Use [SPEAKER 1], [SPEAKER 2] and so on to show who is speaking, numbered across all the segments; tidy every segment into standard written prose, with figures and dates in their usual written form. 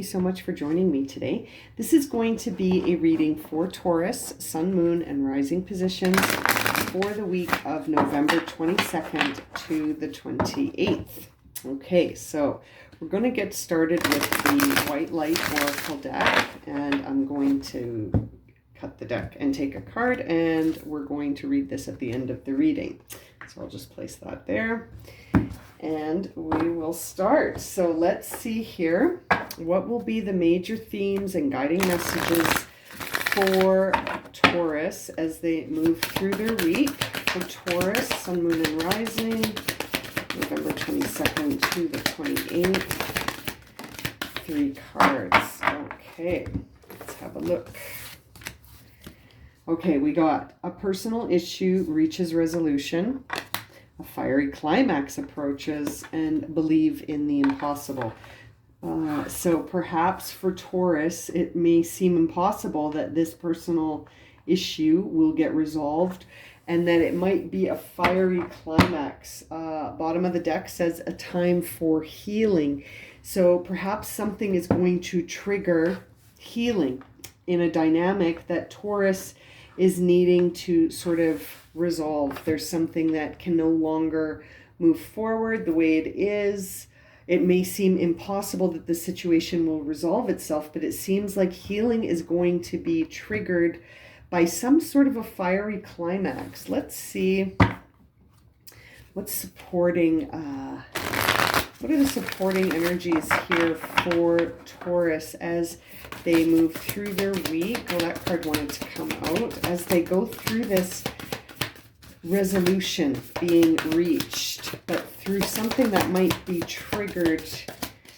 [SPEAKER 1] so much for joining me today. This is going to be a reading for Taurus, Sun, Moon, and Rising positions for the week of November 22nd to the 28th. Okay, so we're going to get started with the White Light Oracle deck, and I'm going to cut the deck and take a card, and we're going to read this at the end of the reading. So I'll just place that there. And we will start. So let's see here. What will be the major themes and guiding messages for Taurus as they move through their week? For Taurus, Sun, Moon, and Rising, November 22nd to the 28th. 3 cards. Okay, let's have a look. Okay, we got a personal issue reaches resolution. A fiery climax approaches, and believe in the impossible. So perhaps for Taurus, it may seem impossible that this personal issue will get resolved, and that it might be a fiery climax. Bottom of the deck says a time for healing. So perhaps something is going to trigger healing in a dynamic that Taurus is needing to sort of resolve. There's something that can no longer move forward the way it is. It may seem impossible that the situation will resolve itself, but it seems like healing is going to be triggered by some sort of a fiery climax. Let's see what's supporting, what are the supporting energies here for Taurus as they move through their week? Well, that card wanted to come out. As they go through this resolution being reached, but through something that might be triggered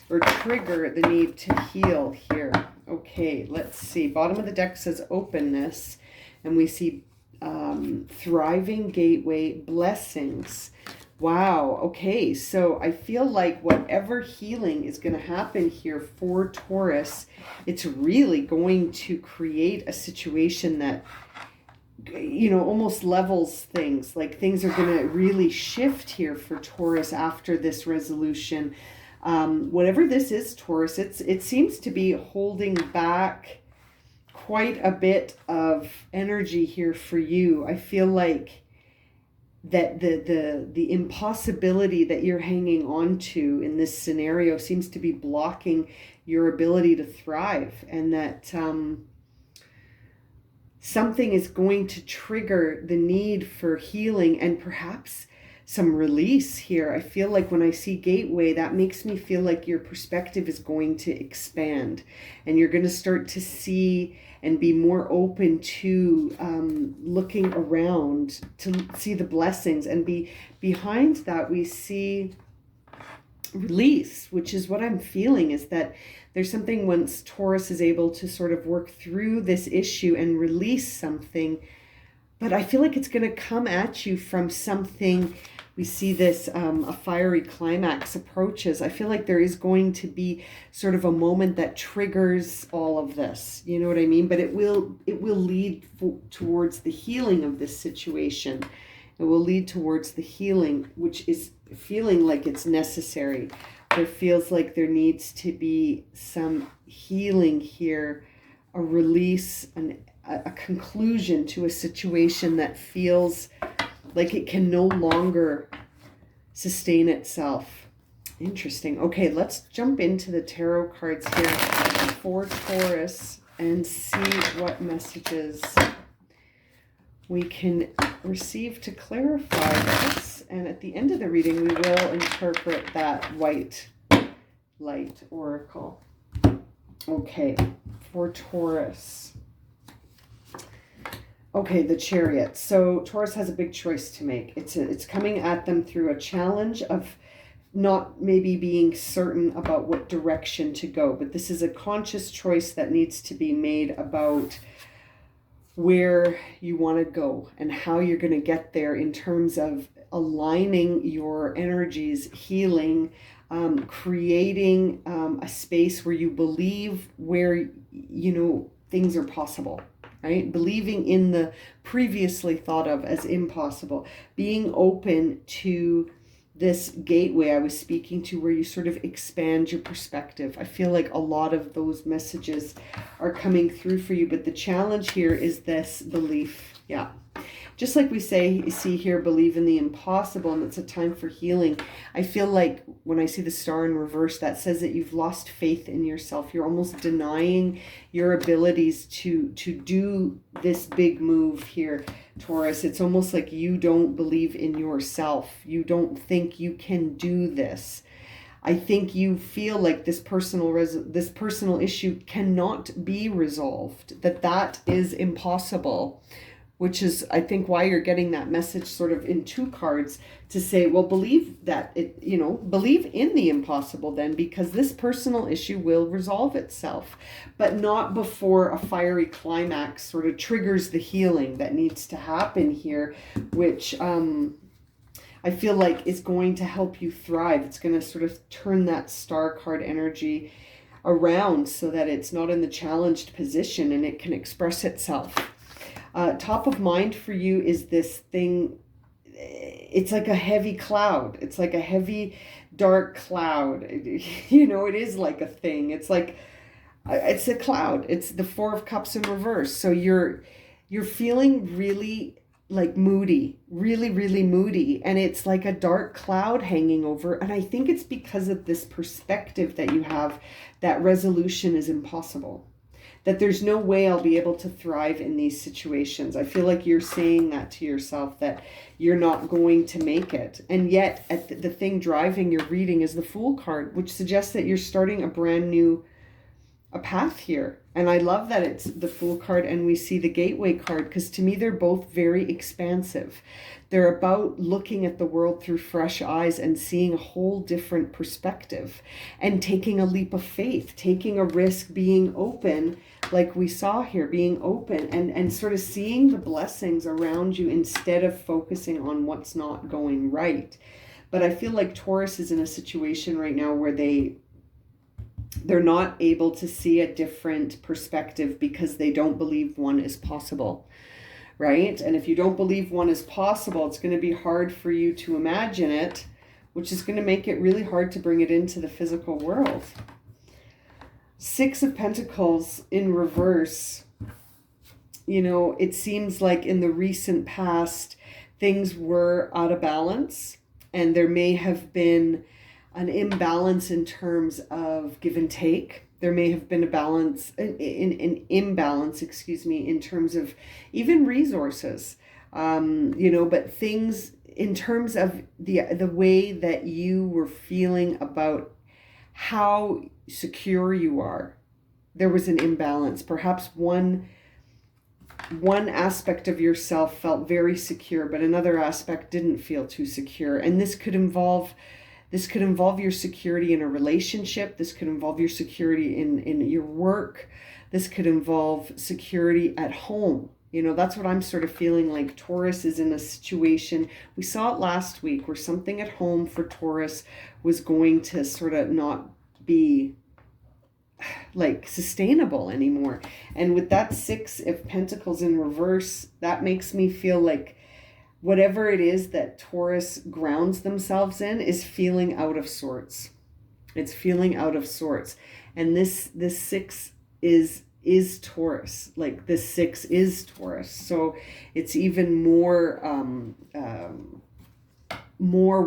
[SPEAKER 1] or trigger the need to heal here. Okay, let's see. Bottom of the deck says openness, and we see thriving gateway, blessings. Wow. Okay, so I feel like whatever healing is going to happen here for Taurus, it's really going to create a situation that, you know, almost levels things. Like things are going to really shift here for Taurus after this resolution. Whatever this is, Taurus, it seems to be holding back quite a bit of energy here for you. I feel like that the impossibility that you're hanging on to in this scenario seems to be blocking your ability to thrive, and that something is going to trigger the need for healing and perhaps some release here. I feel like when I see gateway, that makes me feel like your perspective is going to expand, and you're going to start to see and be more open to looking around to see the blessings. And behind that, we see release, which is what I'm feeling, is that there's something once Taurus is able to sort of work through this issue and release something, but I feel like it's going to come at you from something. We see this, a fiery climax approaches. I feel like there is going to be sort of a moment that triggers all of this. You know what I mean? But it will lead towards the healing of this situation. It will lead towards the healing, which is feeling like it's necessary. There feels like there needs to be some healing here, a release, a conclusion to a situation that feels like it can no longer sustain itself. Interesting. Okay, let's jump into the tarot cards here for Taurus and see what messages we can receive to clarify this. And at the end of the reading, we will interpret that White Light Oracle. Okay, for Taurus. Okay, the Chariot. So Taurus has a big choice to make. It's coming at them through a challenge of not maybe being certain about what direction to go, but this is a conscious choice that needs to be made about where you want to go and how you're going to get there in terms of aligning your energies, healing, creating a space where you believe where, you know, things are possible. Right? Believing in the previously thought of as impossible, being open to this gateway I was speaking to, where you sort of expand your perspective. I feel like a lot of those messages are coming through for you, but the challenge here is this belief. Yeah. Just like we see here, believe in the impossible, and it's a time for healing. I feel like when I see the star in reverse, that says that you've lost faith in yourself. You're almost denying your abilities to do this big move here, Taurus. It's almost like you don't believe in yourself. You don't think you can do this. I think you feel like this personal issue cannot be resolved, that is impossible, which is, I think, why you're getting that message sort of in two cards to say, well, believe that believe in the impossible then, because this personal issue will resolve itself, but not before a fiery climax sort of triggers the healing that needs to happen here, which I feel like is going to help you thrive. It's going to sort of turn that star card energy around so that it's not in the challenged position and it can express itself. Top of mind for you is this thing. It's like a heavy cloud. It's like a heavy, dark cloud. It is like a thing. It's like, it's a cloud. It's the Four of Cups in reverse. So you're feeling really like moody, really, really moody. And it's like a dark cloud hanging over. And I think it's because of this perspective that you have that resolution is impossible, that there's no way I'll be able to thrive in these situations. I feel like you're saying that to yourself, that you're not going to make it. And yet the thing driving your reading is the Fool card, which suggests that you're starting a brand new path here. And I love that it's the Fool card and we see the Gateway card, because to me they're both very expansive. They're about looking at the world through fresh eyes and seeing a whole different perspective and taking a leap of faith, taking a risk, being open, like we saw here, being open and sort of seeing the blessings around you instead of focusing on what's not going right. But I feel like Taurus is in a situation right now where they're not able to see a different perspective because they don't believe one is possible, right? And if you don't believe one is possible, it's going to be hard for you to imagine it, which is going to make it really hard to bring it into the physical world. Six of Pentacles in reverse. It seems like in the recent past, things were out of balance, and there may have been an imbalance in terms of give and take. There may have been an imbalance, in terms of even resources, but things in terms of the way that you were feeling about how secure you are. There was an imbalance. Perhaps one aspect of yourself felt very secure, but another aspect didn't feel too secure. And this could involve your security in a relationship. This could involve your security in your work. This could involve security at home. That's what I'm sort of feeling like. Taurus is in a situation, we saw it last week, where something at home for Taurus was going to sort of not be like sustainable anymore. And with that Six of Pentacles in reverse, that makes me feel like whatever it is that Taurus grounds themselves in is feeling out of sorts. It's feeling out of sorts. And this six is Taurus. Like this six is Taurus. So it's even more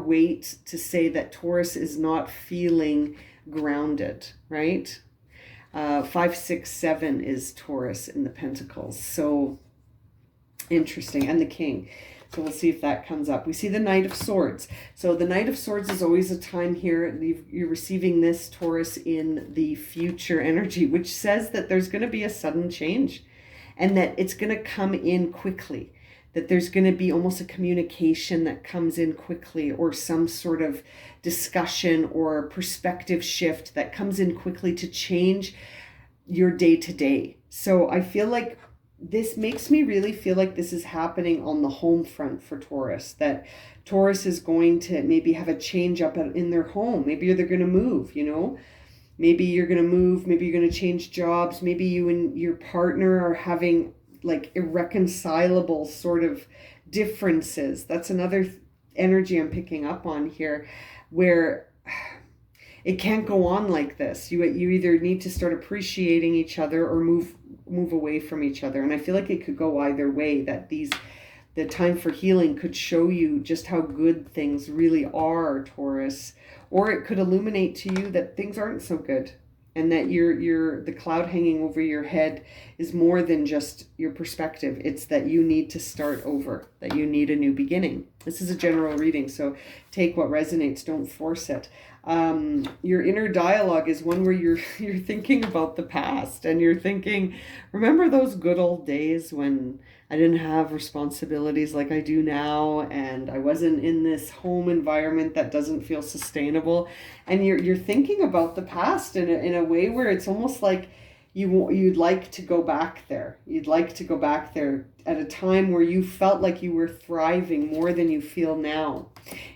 [SPEAKER 1] weight to say that Taurus is not feeling grounded, right? 5, 6, 7 is Taurus in the Pentacles. So interesting. And the King. So we'll see if that comes up. We see the Knight of Swords. So the Knight of Swords is always a time here. You're receiving this, Taurus, in the future energy, which says that there's going to be a sudden change and that it's going to come in quickly. That there's going to be almost a communication that comes in quickly, or some sort of discussion or perspective shift that comes in quickly to change your day-to-day. So I feel like this makes me really feel like this is happening on the home front for Taurus, that Taurus is going to maybe have a change up in their home. Maybe they're going to move, maybe you're going to move, maybe you're going to change jobs. Maybe you and your partner are having like irreconcilable sort of differences. That's another energy I'm picking up on here, where it can't go on like this. You either need to start appreciating each other or move away from each other. And I feel like it could go either way, that the time for healing could show you just how good things really are, Taurus, or it could illuminate to you that things aren't so good, and that the cloud hanging over your head is more than just your perspective. It's that you need to start over, that you need a new beginning. This is a general reading, so take what resonates, don't force it. Your inner dialogue is one where you're thinking about the past, and you're thinking, remember those good old days when I didn't have responsibilities like I do now, and I wasn't in this home environment that doesn't feel sustainable. And you're thinking about the past in a way where it's almost like you'd like to go back there. You'd like to go back there at a time where you felt like you were thriving more than you feel now.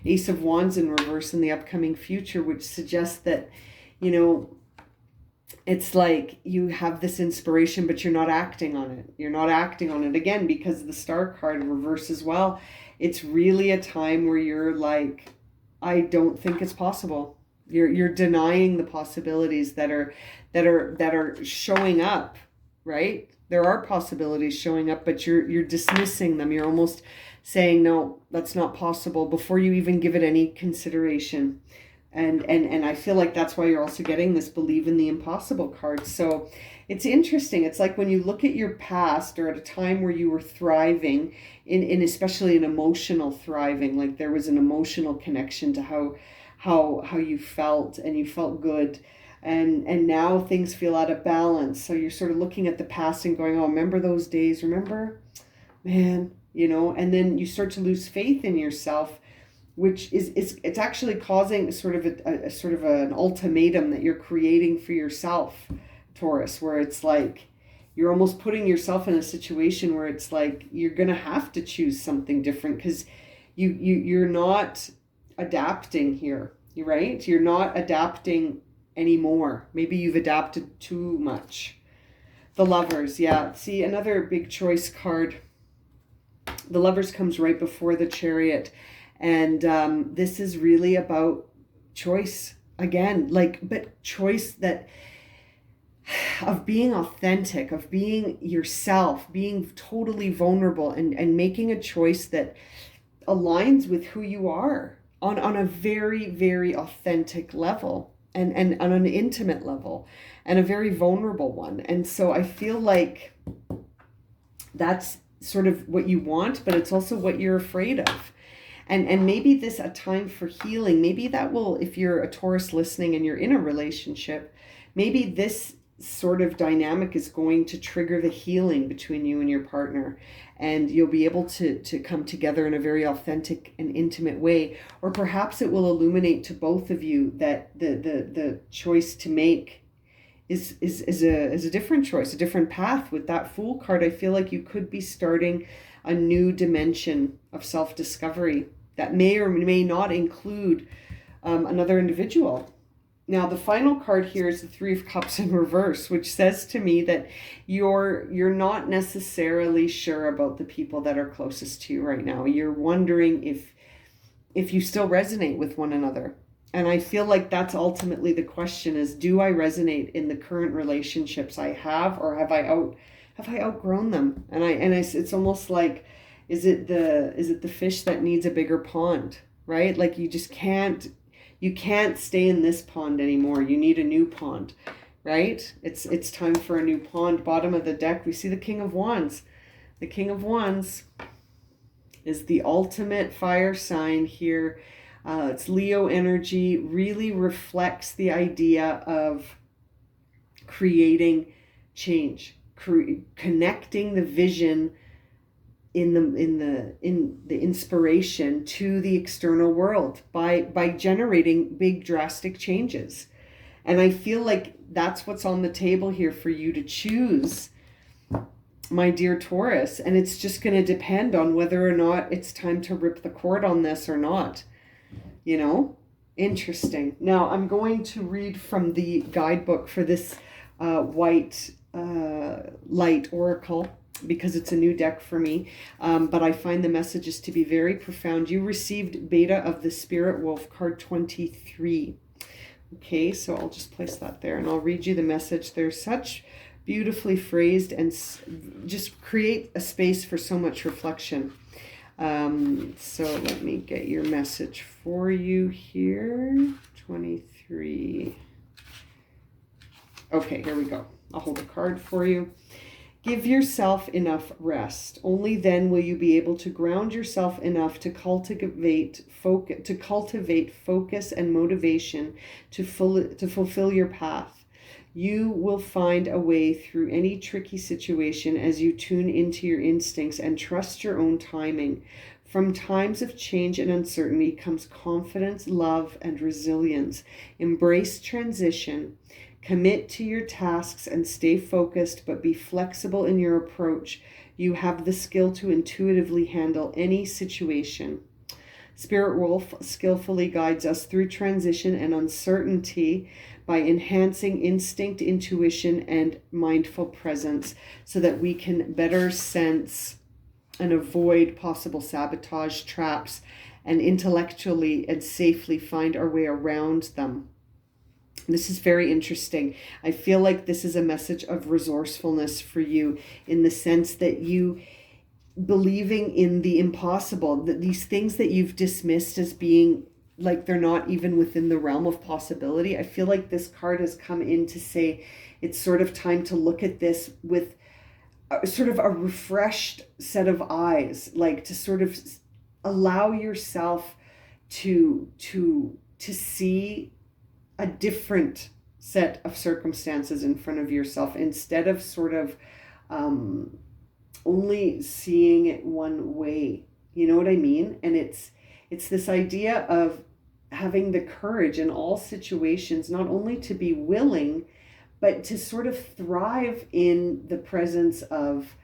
[SPEAKER 1] Ace of Wands in reverse in the upcoming future, which suggests that, it's like you have this inspiration, but you're not acting on it. You're not acting on it, again, because the Star card in reverse as well. It's really a time where you're like, I don't think it's possible. You're denying the possibilities that are showing up, right? There are possibilities showing up, but you're dismissing them. You're almost saying, no, that's not possible, before you even give it any consideration. And I feel like that's why you're also getting this believe in the impossible card. So it's interesting. It's like when you look at your past, or at a time where you were thriving, in especially an emotional thriving, like there was an emotional connection to how you felt, and you felt good. And now things feel out of balance. So you're sort of looking at the past and going, oh, remember those days? Remember? Man, and then you start to lose faith in yourself, which is it's actually causing sort of an ultimatum that you're creating for yourself, Taurus, where it's like you're almost putting yourself in a situation where it's like you're gonna have to choose something different, because you're not adapting here, right? You're not adapting anymore. Maybe you've adapted too much. The Lovers, yeah. See, another big choice card. The Lovers comes right before the Chariot. And this is really about choice again, but choice of being authentic, of being yourself, being totally vulnerable, and making a choice that aligns with who you are on a very, very authentic level, and on an intimate level, and a very vulnerable one. And so I feel like that's sort of what you want, but it's also what you're afraid of. And maybe this a time for healing. Maybe that will, if you're a Taurus listening and you're in a relationship, maybe this sort of dynamic is going to trigger the healing between you and your partner. And you'll be able to come together in a very authentic and intimate way. Or perhaps it will illuminate to both of you that the choice to make is a different choice, a different path. With that Fool card, I feel like you could be starting a new dimension of self-discovery that may or may not include another individual. Now, the final card here is the Three of Cups in reverse, which says to me that you're not necessarily sure about the people that are closest to you right now. You're wondering if you still resonate with one another. And I feel like that's ultimately the question, is, do I resonate in the current relationships I have, or have I outgrown them? And it's almost like, is it the fish that needs a bigger pond, right? Like you can't stay in this pond anymore. You need a new pond, right? It's time for a new pond. Bottom of the deck, we see the King of Wands. The King of Wands is the ultimate fire sign here. It's Leo energy, really reflects the idea of creating change, connecting the vision in the inspiration to the external world by generating big drastic changes. And I feel like that's what's on the table here for you to choose, my dear Taurus. And it's just going to depend on whether or not it's time to rip the cord on this or not. Interesting. Now I'm going to read from the guidebook for this white light oracle. because it's a new deck for me. But I find the messages to be very profound. You received Beta of the Spirit Wolf, card 23. Okay, so I'll just place that there and I'll read you the message. They're such beautifully phrased and just create a space for so much reflection. So let me get your message for you here. 23. Okay, here we go. I'll hold a card for you. Give yourself enough rest. Only then will you be able to ground yourself enough to cultivate focus and motivation to fulfill your path. You will find a way through any tricky situation as you tune into your instincts and trust your own timing. From times of change and uncertainty comes confidence, love, and resilience. Embrace transition. Commit to your tasks and stay focused, but be flexible in your approach. You have the skill to intuitively handle any situation. Spirit Wolf skillfully guides us through transition and uncertainty by enhancing instinct, intuition, and mindful presence so that we can better sense and avoid possible sabotage traps and intellectually and safely find our way around them. This is very interesting. I feel like this is a message of resourcefulness for you, in the sense that you believing in the impossible, that these things that you've dismissed as being like they're not even within the realm of possibility. I feel like this card has come in to say it's sort of time to look at this with sort of a refreshed set of eyes, like to sort of allow yourself to see a different set of circumstances in front of yourself, instead of sort of only seeing it one way. You know what I mean? And it's this idea of having the courage in all situations, not only to be willing, but to sort of thrive in the presence of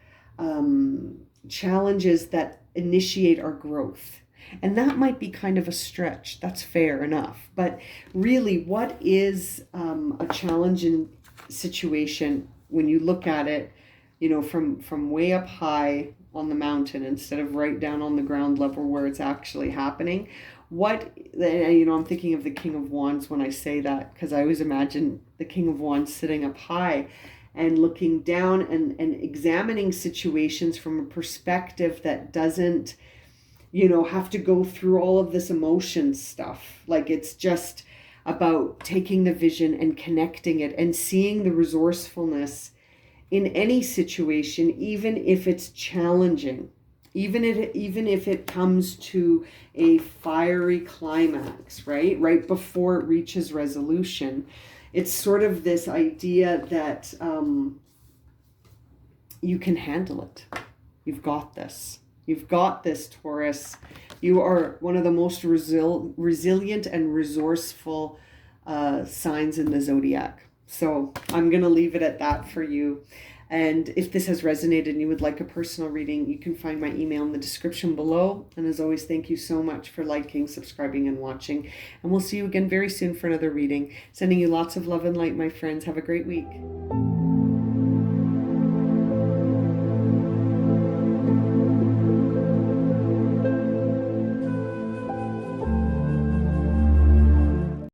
[SPEAKER 1] challenges that initiate our growth. And that might be kind of a stretch. That's fair enough. But really, what is a challenging situation when you look at it, you know, from way up high on the mountain instead of right down on the ground level where it's actually happening? I'm thinking of the King of Wands when I say that, because I always imagine the King of Wands sitting up high and looking down and examining situations from a perspective that doesn't, have to go through all of this emotion stuff. Like, it's just about taking the vision and connecting it and seeing the resourcefulness in any situation, even if it's challenging, even if it comes to a fiery climax, right before it reaches resolution. It's sort of this idea that you can handle it. You've got this. You've got this, Taurus. You are one of the most resilient and resourceful signs in the zodiac. So I'm going to leave it at that for you. And if this has resonated and you would like a personal reading, you can find my email in the description below. And as always, thank you so much for liking, subscribing, and watching. And we'll see you again very soon for another reading. Sending you lots of love and light, my friends. Have a great week.